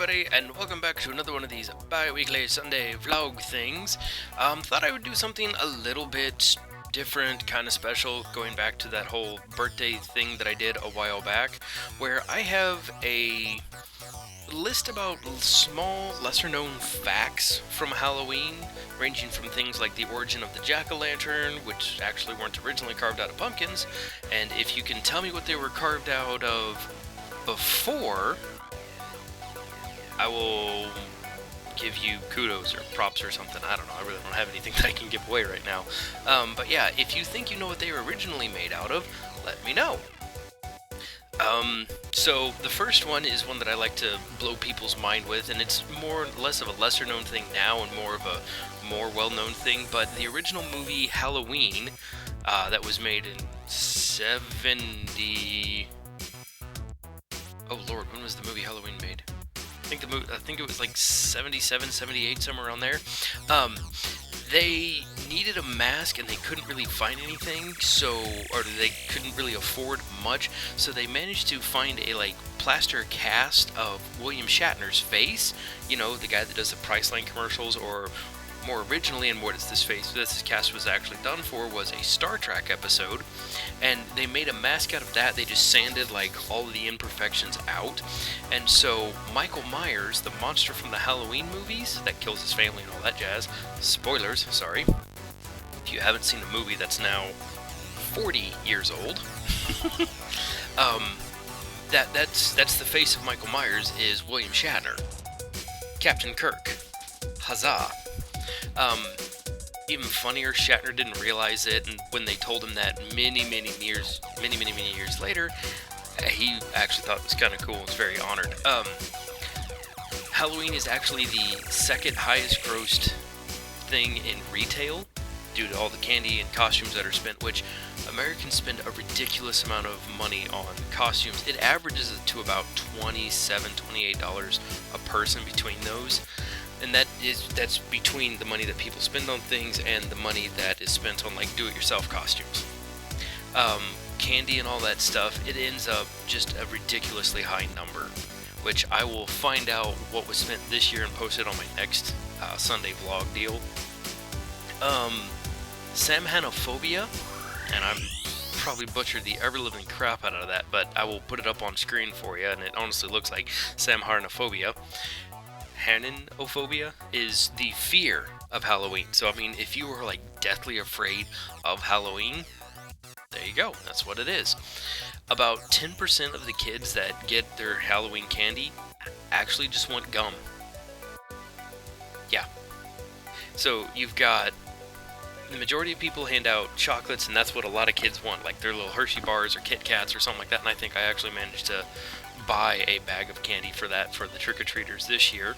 everybody, and welcome back to another one of these bi-weekly Sunday vlog things. Thought I would do something a little bit different, kind of special, going back to that whole birthday thing that I did a while back, where I have a list about small, lesser-known facts from Halloween, ranging from things like the origin of the jack-o'-lantern, which actually weren't originally carved out of pumpkins, and if you can tell me what they were carved out of before, I will give you kudos or props or something. I don't know. I really don't have anything that I can give away right now. But yeah, if you think you know what they were originally made out of, let me know. So the first one is one that I like to blow people's mind with, and it's less of a lesser known thing now and more of a more well-known thing, but the original movie Halloween, that was made in 70... Oh lord, when was the movie Halloween made? I think it was like 77, 78, somewhere around there. They needed a mask and they couldn't really find anything, or they couldn't really afford much, so they managed to find a plaster cast of William Shatner's face, you know, the guy that does the Priceline commercials, or more originally, and what is this face this cast was actually done for was a Star Trek episode, and they made a mask out of that. They just sanded all of the imperfections out, and so Michael Myers, the monster from the Halloween movies that kills his family and all that jazz, spoilers, sorry, if you haven't seen a movie that's now 40 years old, that's the face of Michael Myers is William Shatner, Captain Kirk, huzzah. Even funnier, Shatner didn't realize it, and when they told him that many years later, he actually thought it was kind of cool and was very honored. Halloween is actually the second highest grossed thing in retail due to all the candy and costumes that are spent, which Americans spend a ridiculous amount of money on costumes. It averages to about $27, $28 a person between those. And that's between the money that people spend on things and the money that is spent on do-it-yourself costumes. Candy and all that stuff, it ends up just a ridiculously high number, which I will find out what was spent this year and post it on my next Sunday vlog deal. Samhanophobia, and I'm probably butchered the ever-living crap out of that, but I will put it up on screen for you, and it honestly looks like Samhanophobia. Haninophobia is the fear of Halloween. So, I mean, if you were deathly afraid of Halloween, there you go. That's what it is. About 10% of the kids that get their Halloween candy actually just want gum. Yeah. So, you've got the majority of people hand out chocolates, and that's what a lot of kids want, like their little Hershey bars or Kit Kats or something like that, and I think I actually managed to buy a bag of candy for that for the trick-or-treaters this year.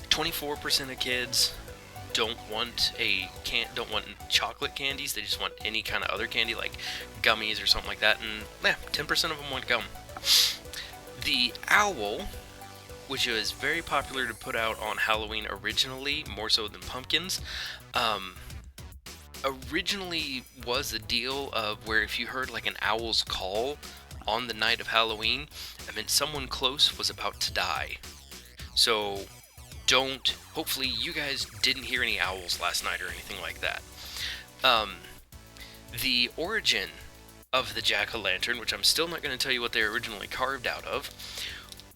24% of kids don't want chocolate candies. They just want any kind of other candy, like gummies or something like that, and 10% of them want gum. The owl, which was very popular to put out on Halloween originally, more so than pumpkins, originally was a deal of where if you heard an owl's call on the night of Halloween, I meant someone close was about to die. So hopefully you guys didn't hear any owls last night or anything like that. The origin of the jack-o'-lantern, which I'm still not going to tell you what they were originally carved out of,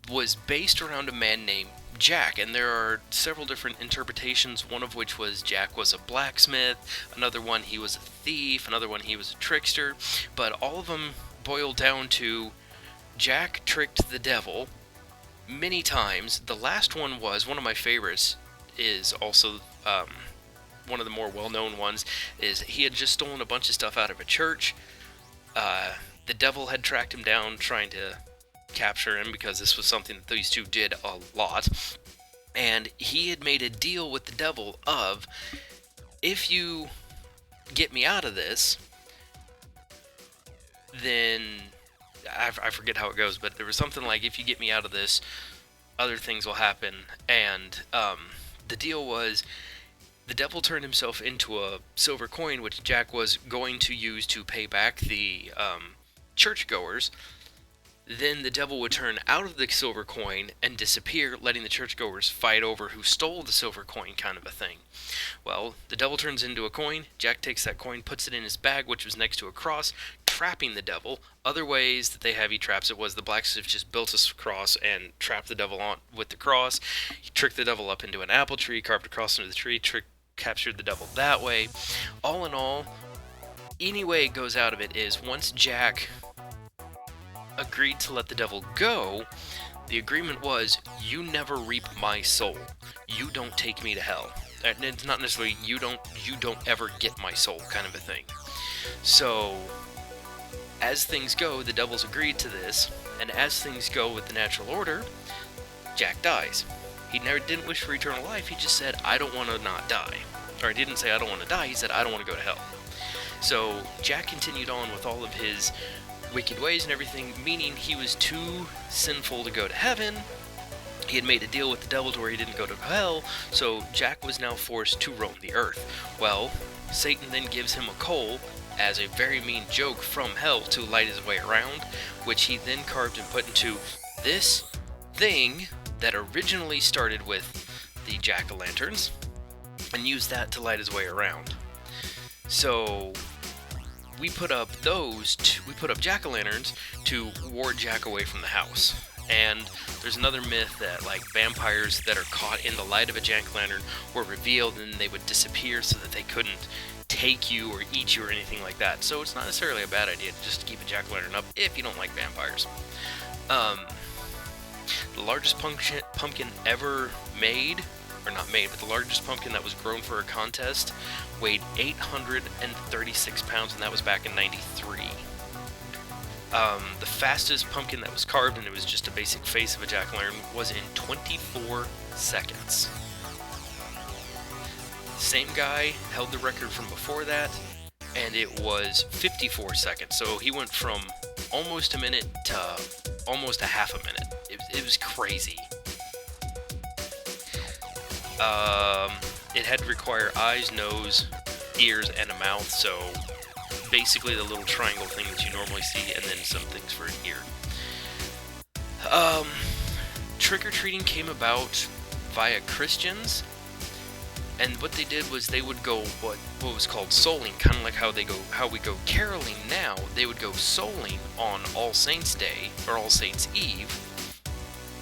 was based around a man named Jack, and there are several different interpretations, one of which was Jack was a blacksmith, another one he was a thief, another one he was a trickster, but all of them boiled down to Jack tricked the devil many times. The last one was one of my favorites, is also one of the more well-known ones, is he had just stolen a bunch of stuff out of a church. The devil had tracked him down trying to capture him because this was something that these two did a lot, and he had made a deal with the devil of, if you get me out of this, then I forget how it goes, but there was something like, if you get me out of this, other things will happen. And the deal was, the devil turned himself into a silver coin, which Jack was going to use to pay back the churchgoers. Then the devil would turn out of the silver coin and disappear, letting the churchgoers fight over who stole the silver coin, kind of a thing. Well, the devil turns into a coin. Jack takes that coin, puts it in his bag, which was next to a cross, trapping the devil. Other ways that they have he traps it was the blacksmith just built a cross and trapped the devil on with the cross. He tricked the devil up into an apple tree, carved a cross into the tree, captured the devil that way. All in all, any way it goes out of it is once Jack agreed to let the devil go, the agreement was, you never reap my soul. You don't take me to hell. And it's not necessarily you don't ever get my soul kind of a thing. So as things go, the devil's agreed to this, and as things go with the natural order, Jack dies. He didn't wish for eternal life, he just said, I don't want to not die. Or he didn't say I don't want to die, he said I don't want to go to hell. So Jack continued on with all of his wicked ways and everything, meaning he was too sinful to go to heaven. He had made a deal with the devil to where he didn't go to hell, so Jack was now forced to roam the earth. Well, Satan then gives him a coal as a very mean joke from hell to light his way around, which he then carved and put into this thing that originally started with the jack-o'-lanterns, and used that to light his way around. So we put up jack-o'-lanterns to ward Jack away from the house. And there's another myth that like vampires that are caught in the light of a jack-o'-lantern were revealed and they would disappear so that they couldn't take you or eat you or anything like that. So it's not necessarily a bad idea just to keep a jack-o'-lantern up if you don't like vampires. The largest pumpkin ever made, or not made, but the largest pumpkin that was grown for a contest weighed 836 pounds, and that was back in 93. The fastest pumpkin that was carved, and it was just a basic face of a jack-o'-lantern, was in 24 seconds. Same guy held the record from before that, and it was 54 seconds. So he went from almost a minute to almost a half a minute. It was crazy. It had to require eyes, nose, ears, and a mouth, so basically the little triangle thing that you normally see, and then some things for an ear. Trick-or-treating came about via Christians, and what they did was they would go what was called souling, kind of like how we go caroling now. They would go souling on All Saints Day, or All Saints Eve,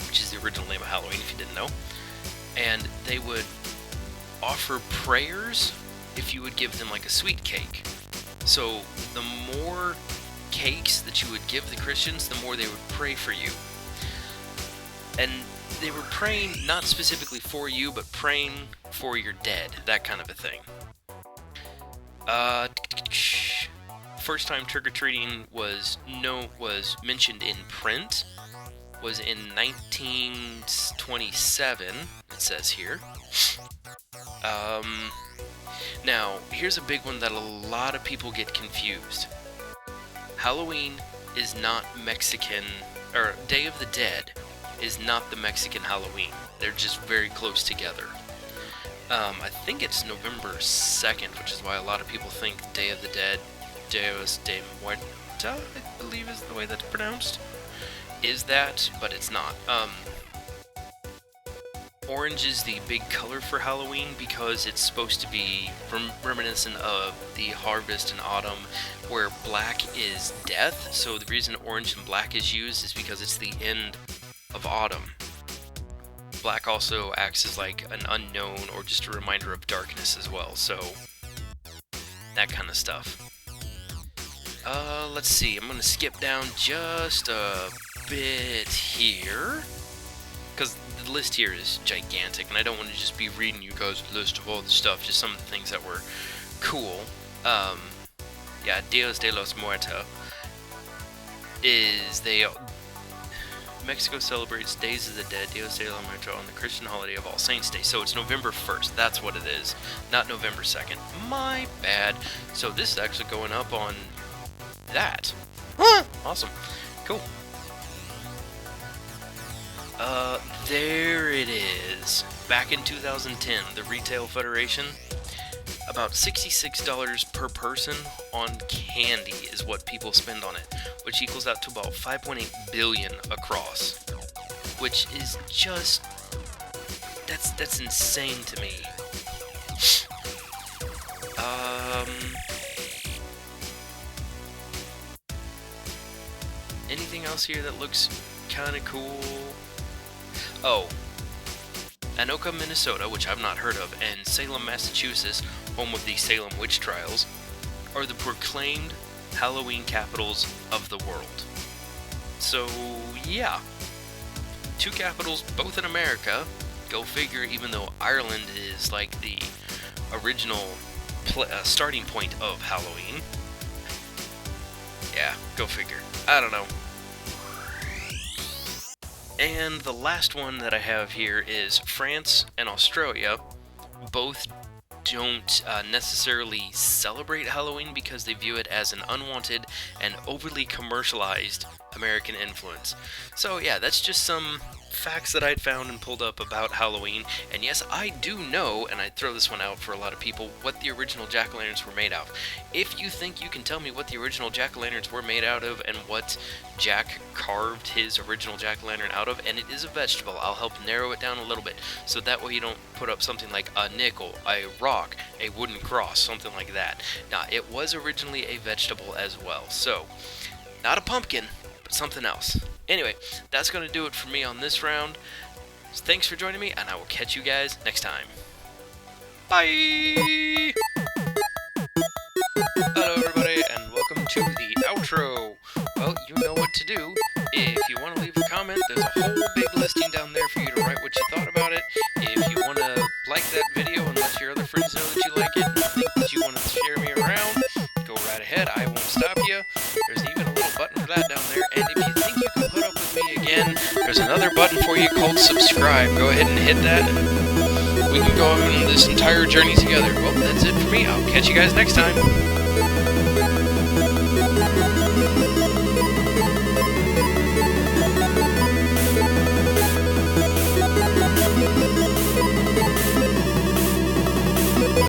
which is the original name of Halloween if you didn't know, and they would offer prayers if you would give them like a sweet cake. So the more cakes that you would give the Christians, the more they would pray for you. And they were praying not specifically for you, but praying for your dead, that kind of a thing. First time trick-or-treating was mentioned in print was in 1927, it says here. Now, here's a big one that a lot of people get confused. Halloween is not Mexican, or Day of the Dead is not the Mexican Halloween. They're just very close together. I think it's November 2nd, which is why a lot of people think Day of the Dead, Dios de Muerta, I believe is the way that's pronounced, is that, but it's not. Orange is the big color for Halloween because it's supposed to be reminiscent of the harvest in autumn, where black is death. So the reason orange and black is used is because it's the end of autumn. Black also acts as like an unknown or just a reminder of darkness as well, so that kind of stuff. Let's see, I'm gonna skip down just a bit here, because the list here is gigantic, and I don't want to just be reading you guys a list of all the stuff, just some of the things that were cool. Yeah, Dios de los Muertos is Mexico celebrates Days of the Dead, Dios de los Muertos, on the Christian holiday of All Saints Day. So it's November 1st, that's what it is, not November 2nd. My bad. So this is actually going up on that. Huh! Awesome. Cool. There it is. Back in 2010, the Retail Federation, about $66 per person on candy is what people spend on it, which which equals out to about 5.8 billion across, which is just, that's insane to me. Anything else here that looks kind of cool? Oh, Anoka, Minnesota, which I've not heard of, and Salem, Massachusetts, home of the Salem witch trials, are the proclaimed Halloween capitals of the world. So, yeah. 2 capitals, both in America. Go figure, even though Ireland is like the original starting point of Halloween. Yeah, go figure. I don't know. And the last one that I have here is France and Australia. Both don't necessarily celebrate Halloween because they view it as an unwanted and overly commercialized American influence. So yeah, that's just some facts that I'd found and pulled up about Halloween. And yes, I do know, and I throw this one out for a lot of people, what the original jack-o'-lanterns were made of. If you think you can tell me what the original jack-o'-lanterns were made out of and what Jack carved his original jack-o'-lantern out of, and it is a vegetable, I'll help narrow it down a little bit, so that way you don't put up something like a nickel, a rock, a wooden cross, something like that. Now, it was originally a vegetable as well, so not a pumpkin, but something else. Anyway, that's going to do it for me on this round. So thanks for joining me, and I will catch you guys next time. Bye! Hello everybody, and welcome to the outro. Well, you know what to do. If you want to leave a comment, there's a whole big listing down there for you to write what you thought about it. If you want to like that video and let your other friends know that you like it, and think that you want to share me around, go right ahead, I won't stop you. There's even a little button for that down there, and if you think you can put up with me again, there's another button for you called subscribe. Go ahead and hit that, and we can go on this entire journey together. Well, that's it for me. I'll catch you guys next time.